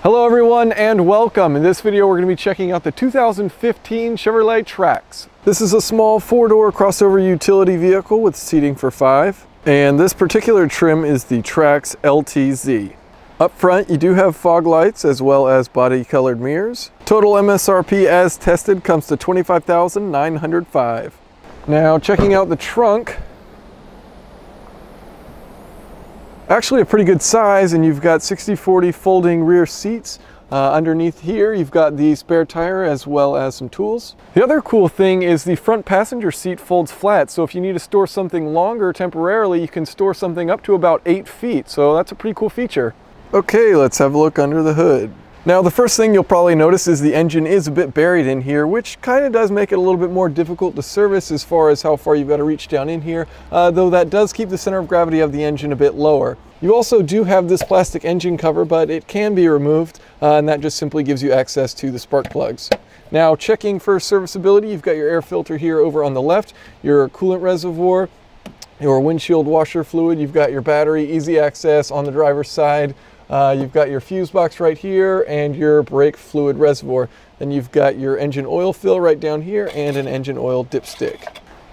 Hello everyone and welcome. In this video we're going to be checking out the 2015 Chevrolet Trax. This is a small four-door crossover utility vehicle with seating for 5. And this particular trim is the Trax LTZ. Up front you do have fog lights as well as body colored mirrors. Total MSRP as tested comes to $25,905. Now checking out the trunk. Actually a pretty good size, and you've got 60/40 folding rear seats. Underneath here you've got the spare tire as well as some tools. The other cool thing is the front passenger seat folds flat, so if you need to store something longer temporarily, you can store something up to about 8 feet, so that's a pretty cool feature. Okay, let's have a look under the hood. Now the first thing you'll probably notice is the engine is a bit buried in here, which kind of does make it a little bit more difficult to service as far as how far you've got to reach down in here, though that does keep the center of gravity of the engine a bit lower. You also do have this plastic engine cover, but it can be removed, and that just simply gives you access to the spark plugs. Now checking for serviceability, you've got your air filter here over on the left, your coolant reservoir, your windshield washer fluid, you've got your battery, easy access on the driver's side. You've got your fuse box right here and your brake fluid reservoir. Then you've got your engine oil fill right down here and an engine oil dipstick.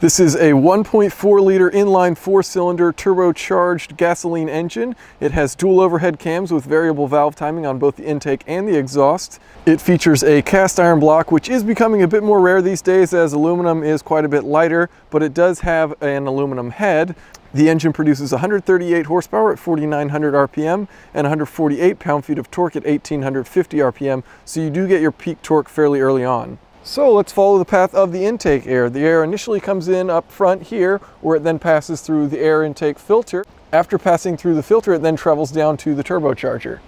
This is a 1.4 liter inline 4-cylinder turbocharged gasoline engine. It has dual overhead cams with variable valve timing on both the intake and the exhaust. It features a cast iron block, which is becoming a bit more rare these days as aluminum is quite a bit lighter, but it does have an aluminum head. The engine produces 138 horsepower at 4,900 RPM and 148 pound-feet of torque at 1,850 RPM, so you do get your peak torque fairly early on. So let's follow the path of the intake air. The air initially comes in up front here, where it then passes through the air intake filter. After passing through the filter, it then travels down to the turbocharger.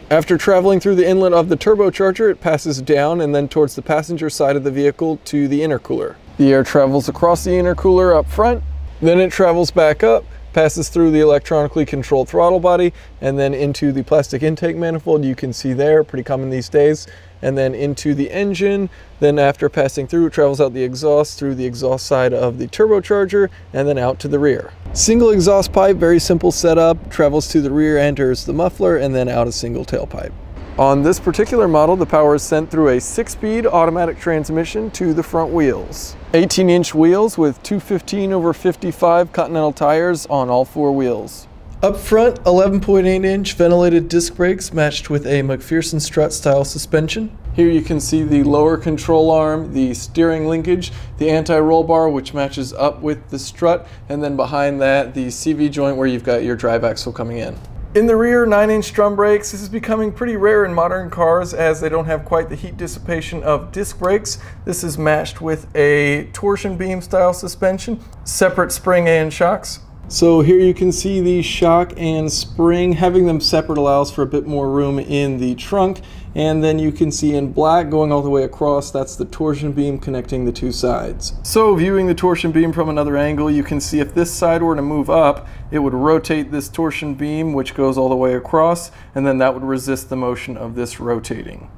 After traveling through the inlet of the turbocharger, it passes down and then towards the passenger side of the vehicle to the intercooler. The air travels across the intercooler up front. Then it travels back up, passes through the electronically controlled throttle body, and then into the plastic intake manifold. You can see there, pretty common these days. And then into the engine. Then after passing through, it travels out the exhaust through the exhaust side of the turbocharger and then out to the rear. Single exhaust pipe, very simple setup, travels to the rear, enters the muffler, and then out a single tailpipe. On this particular model, the power is sent through a 6-speed automatic transmission to the front wheels. 18-inch wheels with 215/55 Continental tires on all 4 wheels. Up front, 11.8-inch ventilated disc brakes matched with a McPherson strut style suspension. Here you can see the lower control arm, the steering linkage, the anti-roll bar which matches up with the strut, and then behind that the CV joint where you've got your drive axle coming in. In the rear, 9-inch drum brakes. This is becoming pretty rare in modern cars as they don't have quite the heat dissipation of disc brakes. This is matched with a torsion beam style suspension, separate spring and shocks. So here you can see the shock and spring. Having them separate allows for a bit more room in the trunk. And then you can see in black going all the way across, that's the torsion beam connecting the 2 sides. So viewing the torsion beam from another angle, you can see if this side were to move up, it would rotate this torsion beam, which goes all the way across, and then that would resist the motion of this rotating.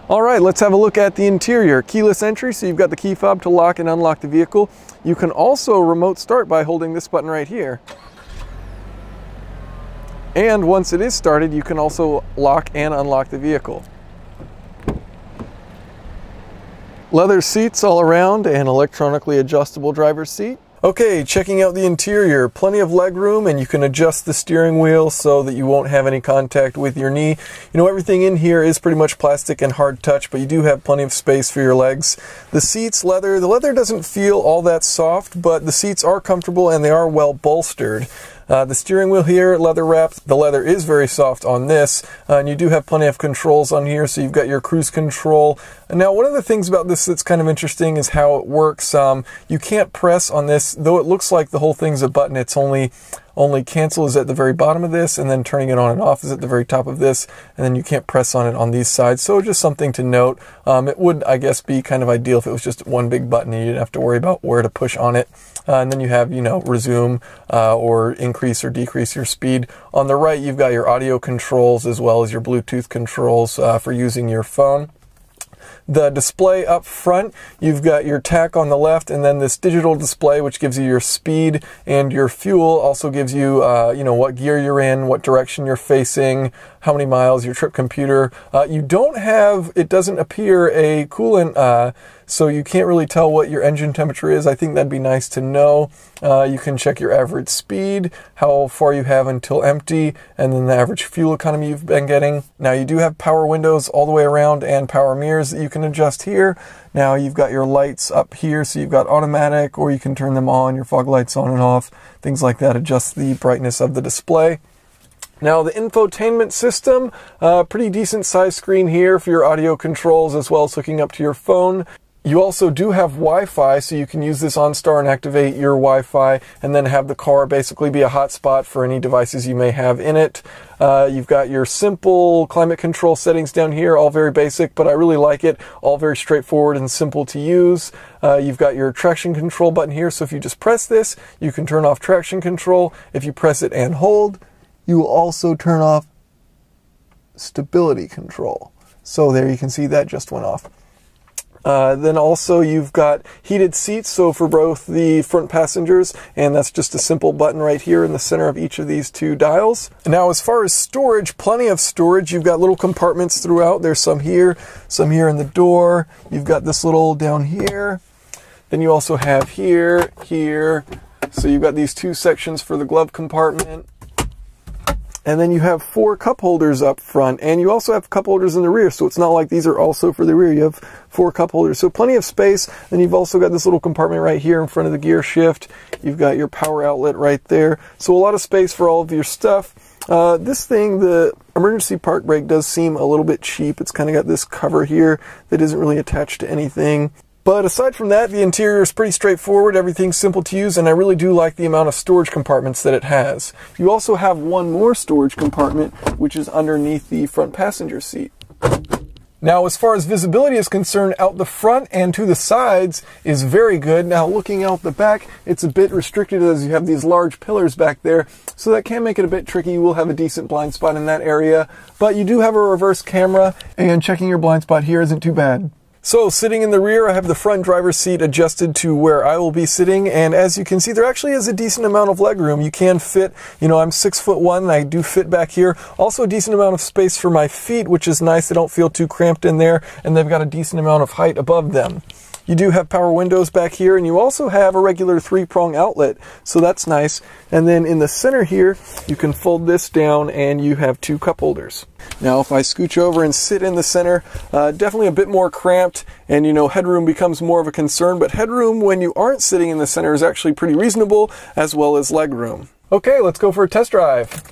All right, let's have a look at the interior. Keyless entry, so you've got the key fob to lock and unlock the vehicle. You can also remote start by holding this button right here. And once it is started, you can also lock and unlock the vehicle. Leather seats all around and electronically adjustable driver's seat. Okay, checking out the interior, plenty of leg room, and you can adjust the steering wheel so that you won't have any contact with your knee. You know, everything in here is pretty much plastic and hard touch, but you do have plenty of space for your legs. The seats, leather. The leather doesn't feel all that soft, but the seats are comfortable and they are well bolstered. The steering wheel here, leather wrapped. The leather is very soft on this, and you do have plenty of controls on here, so you've got your cruise control. And now, one of the things about this that's kind of interesting is how it works. You can't press on this, though it looks like the whole thing's a button. It's only cancel is at the very bottom of this, and then turning it on and off is at the very top of this, and then you can't press on it on these sides. So just something to note. It would, I guess, be kind of ideal if it was just one big button and you didn't have to worry about where to push on it. And then you have, you know, resume or increase or decrease your speed. On the right, you've got your audio controls as well as your Bluetooth controls for using your phone. The display up front, you've got your tach on the left, and then this digital display which gives you your speed and your fuel, also gives you, you know, what gear you're in, what direction you're facing, how many miles, your trip computer. You don't have, it doesn't appear a coolant, so you can't really tell what your engine temperature is. I think that'd be nice to know. You can check your average speed, how far you have until empty, and then the average fuel economy you've been getting. Now you do have power windows all the way around and power mirrors that you can adjust here. Now you've got your lights up here, so you've got automatic, or you can turn them on, your fog lights on and off, things like that, adjust the brightness of the display. Now the infotainment system, pretty decent size screen here for your audio controls as well as hooking up to your phone. You also do have Wi-Fi, so you can use this OnStar and activate your Wi-Fi and then have the car basically be a hotspot for any devices you may have in it. You've got your simple climate control settings down here, all very basic, but I really like it. All very straightforward and simple to use. You've got your traction control button here, so if you just press this, you can turn off traction control. If you press it and hold, you will also turn off stability control. So there you can see that just went off. Then also you've got heated seats, so for both the front passengers, and that's just a simple button right here in the center of each of these two dials. Now as far as storage, plenty of storage. You've got little compartments throughout. There's some here in the door. You've got this little down here. Then you also have here. So you've got these two sections for the glove compartment. And then you have 4 cup holders up front, and you also have cup holders in the rear, so it's not like these are also for the rear. You have 4 cup holders, so plenty of space. Then you've also got this little compartment right here in front of the gear shift. You've got your power outlet right there, so a lot of space for all of your stuff. This thing, the emergency park brake, does seem a little bit cheap. It's kind of got this cover here that isn't really attached to anything. But aside from that, the interior is pretty straightforward. Everything's simple to use, and I really do like the amount of storage compartments that it has. You also have one more storage compartment, which is underneath the front passenger seat. Now, as far as visibility is concerned, out the front and to the sides is very good. Now, looking out the back, it's a bit restricted as you have these large pillars back there, so that can make it a bit tricky. You will have a decent blind spot in that area, but you do have a reverse camera, and checking your blind spot here isn't too bad. So sitting in the rear, I have the front driver's seat adjusted to where I will be sitting, and as you can see, there actually is a decent amount of leg room. You can fit, I'm 6'1", and I do fit back here. Also a decent amount of space for my feet, which is nice. They don't feel too cramped in there, and they've got a decent amount of height above them. You do have power windows back here, and you also have a regular 3-prong outlet, so that's nice. And then in the center here, you can fold this down, and you have 2 cup holders. Now, if I scooch over and sit in the center, definitely a bit more cramped, and headroom becomes more of a concern, but headroom when you aren't sitting in the center is actually pretty reasonable, as well as leg room. Okay, let's go for a test drive.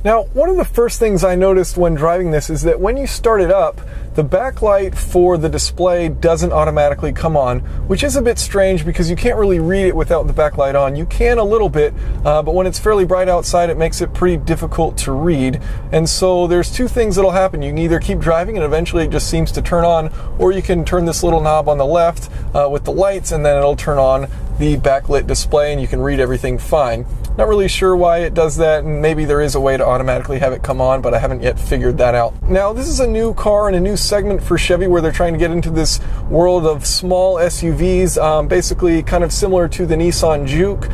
Now, one of the first things I noticed when driving this is that when you start it up, the backlight for the display doesn't automatically come on, which is a bit strange because you can't really read it without the backlight on. You can a little bit, but when it's fairly bright outside, it makes it pretty difficult to read. And so there's 2 things that'll happen. You can either keep driving and eventually it just seems to turn on, or you can turn this little knob on the left with the lights, and then it'll turn on the backlit display and you can read everything fine. Not really sure why it does that, and maybe there is a way to automatically have it come on, but I haven't yet figured that out. Now, this is a new car and a new segment for Chevy where they're trying to get into this world of small SUVs, basically kind of similar to the Nissan Juke,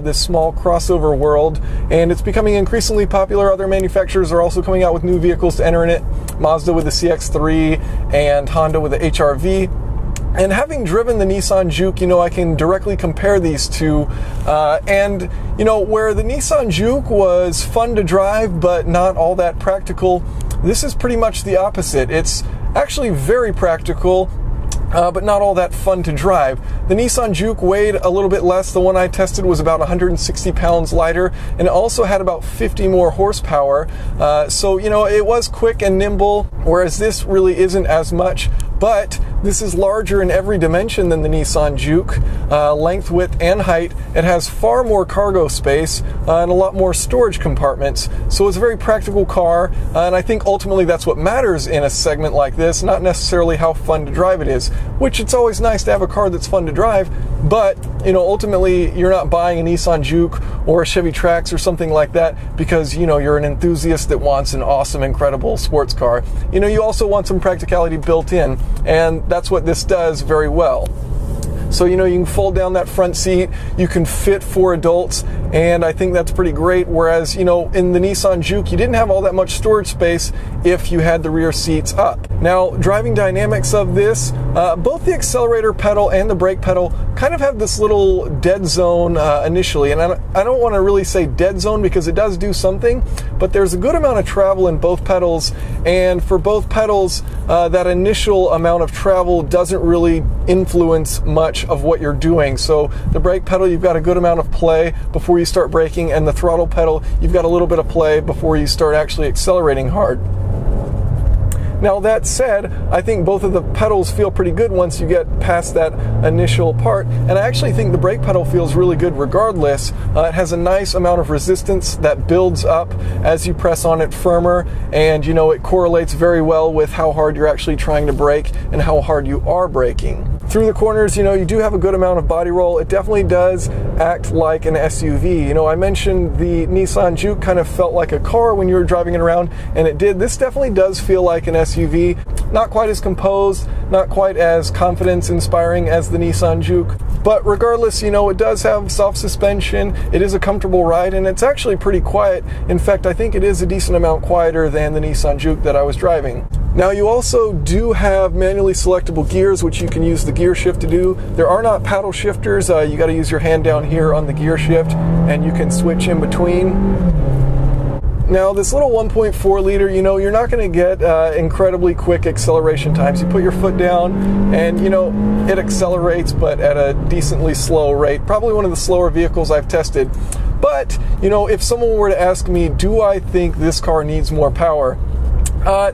this small crossover world, and it's becoming increasingly popular. Other manufacturers are also coming out with new vehicles to enter in it. Mazda with the CX-3 and Honda with the HR-V. And having driven the Nissan Juke, I can directly compare these two. And where the Nissan Juke was fun to drive, but not all that practical, this is pretty much the opposite. It's actually very practical, but not all that fun to drive. The Nissan Juke weighed a little bit less. The one I tested was about 160 pounds lighter, and it also had about 50 more horsepower. So, it was quick and nimble, whereas this really isn't as much. But this is larger in every dimension than the Nissan Juke, length, width, and height. It has far more cargo space and a lot more storage compartments. So it's a very practical car, and I think ultimately that's what matters in a segment like this, not necessarily how fun to drive it is, which it's always nice to have a car that's fun to drive, but ultimately you're not buying a Nissan Juke or a Chevy Trax or something like that because you're an enthusiast that wants an awesome, incredible sports car. You also want some practicality built in, and that's what this does very well. So, you know, you can fold down that front seat, you can fit 4 adults, and I think that's pretty great. Whereas, you know, in the Nissan Juke, you didn't have all that much storage space if you had the rear seats up. Now, driving dynamics of this, both the accelerator pedal and the brake pedal kind of have this little dead zone initially. And I don't want to really say dead zone because it does do something, but there's a good amount of travel in both pedals. And for both pedals, that initial amount of travel doesn't really influence much of what you're doing. So the brake pedal, you've got a good amount of play before you start braking, and the throttle pedal, you've got a little bit of play before you start actually accelerating hard. Now that said, I think both of the pedals feel pretty good once you get past that initial part, and I actually think the brake pedal feels really good regardless. It has a nice amount of resistance that builds up as you press on it firmer, and you know, it correlates very well with how hard you're actually trying to brake and how hard you are braking. Through the corners, you know, you do have a good amount of body roll. It definitely does act like an SUV. You know, I mentioned the Nissan Juke kind of felt like a car when you were driving it around, and it did. This definitely does feel like an SUV. Not quite as composed, not quite as confidence-inspiring as the Nissan Juke, but regardless, you know, it does have soft suspension. It is a comfortable ride, and it's actually pretty quiet. In fact, I think it is a decent amount quieter than the Nissan Juke that I was driving. Now, you also do have manually selectable gears, which you can use the gear shift to do. There are not paddle shifters. You got to use your hand down here on the gear shift, and you can switch in between. Now, this little 1.4 liter, you know, you're not going to get incredibly quick acceleration times. You put your foot down and, you know, it accelerates, but at a decently slow rate. Probably one of the slower vehicles I've tested. But, you know, if someone were to ask me, do I think this car needs more power?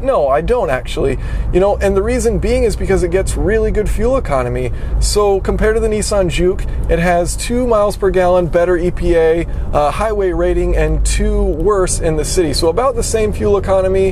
No, I don't actually. You know, and the reason being is because it gets really good fuel economy. So compared to the Nissan Juke, it has 2 miles per gallon better EPA, highway rating, and 2 worse in the city. So about the same fuel economy,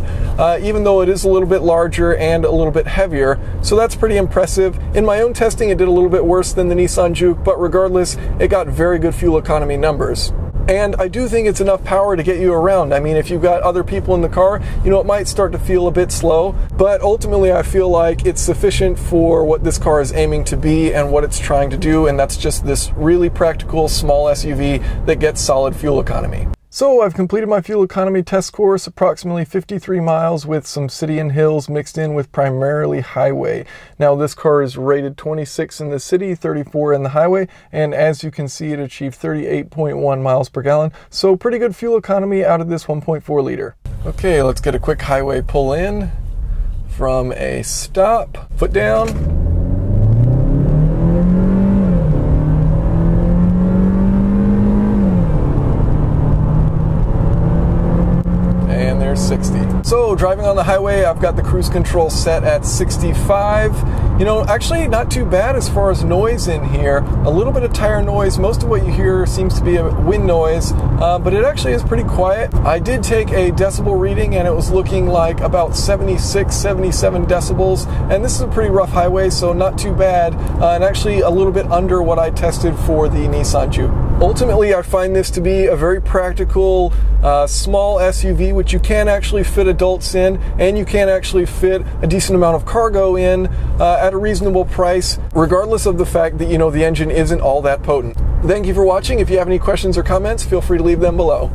even though it is a little bit larger and a little bit heavier. So that's pretty impressive. In my own testing, it did a little bit worse than the Nissan Juke, but regardless, it got very good fuel economy numbers. And I do think it's enough power to get you around. I mean, if you've got other people in the car, you know, it might start to feel a bit slow, but ultimately I feel like it's sufficient for what this car is aiming to be and what it's trying to do, and that's just this really practical small SUV that gets solid fuel economy. So I've completed my fuel economy test course, approximately 53 miles with some city and hills mixed in with primarily highway. Now this car is rated 26 in the city, 34 in the highway, and as you can see, it achieved 38.1 miles per gallon. So pretty good fuel economy out of this 1.4 liter. Okay, let's get a quick highway pull in from a stop. Foot down. There's 60. So driving on the highway, I've got the cruise control set at 65. You know, actually not too bad as far as noise in here. A little bit of tire noise. Most of what you hear seems to be a wind noise, but it actually is pretty quiet. I did take a decibel reading and it was looking like about 76, 77 decibels. And this is a pretty rough highway, so not too bad. And actually a little bit under what I tested for the Nissan Juke. Ultimately, I find this to be a very practical, small SUV, which you can actually fit adults in, and you can actually fit a decent amount of cargo in at a reasonable price, regardless of the fact that, you know, the engine isn't all that potent. Thank you for watching. If you have any questions or comments, feel free to leave them below.